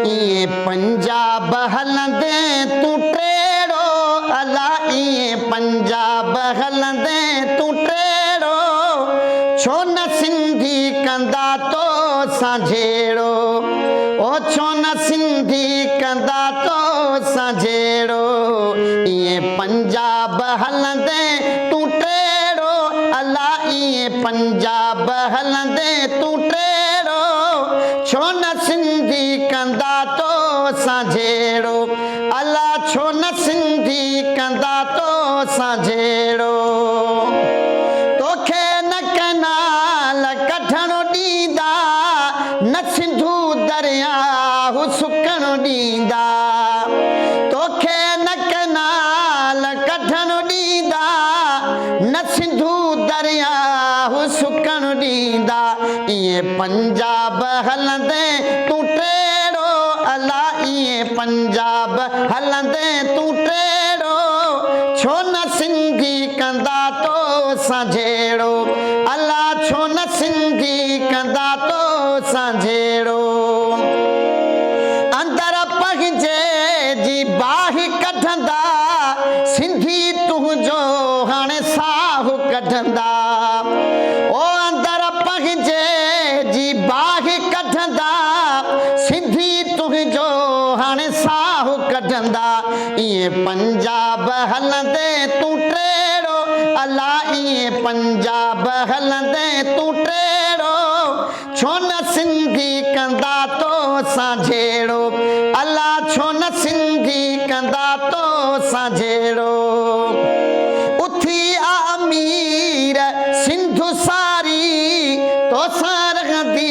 इए पंजाब हलंदे तू टेड़ो अला इए पंजाब हलंदे तू टेड़ो छो न सिंधी कंदा तो साझेड़ो ओ छो न सिंधी कंदा तो साझेड़ो इए पंजाब हलंदे तू टेड़ो अला इए पंजाब हलंदे तू टेड़ो छो न सिंधी कंदा तो साझेड़ो अला छो न सिंधी कंदा तो साझेड़ो तोखे न कनाल कठणो ॾींदा न सिंधू दरियाहु सुकणो ॾींदा तोखे न कनाल कठणो ॾींदा न सिंधू दरियाहु सुकणो ॾींदा इए पंजाब हलंदे तू टेड़ो अला इए पंजाब हलंदे तू टेड़ो छो न सिंधी कंदा तो साझेड़ो अला छो न सिंधी कंदा तो साझेड़ो अंदर पंहिंजे जी बाहि कढंदा सिंधी तुंहिंजो हाणे साहु कढंदा ओ अंदर पंहिंजे जी बाहि कढंदा सिंधी तुंहिंजो हाणे साहु कढंदा इए पंजाब हलंदे तू टेड़ो अला इए पंजाब हलंदे तू टेड़ो छो न सिंधी कंदा तो साझेड़ो अला छो न सिंधी कंदा तो साझेड़ो उथी अमीर सिंधु सारी तो सारगंदी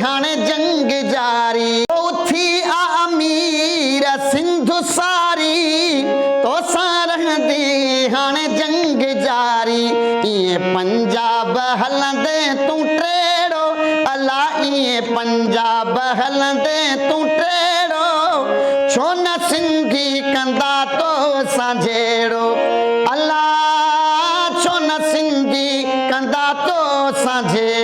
हाणे जंग जारी उथी अमीर सिंधु सारी तो सारगंदी हाणे जंग जारी इए पंजाब हलंदे तू टेड़ो अला इए पंजाब हलंदे तू टेड़ो छो न सिंधी कंदा तो साझेड़ो अला छो न सिंधी कंदा तो साझेड़ो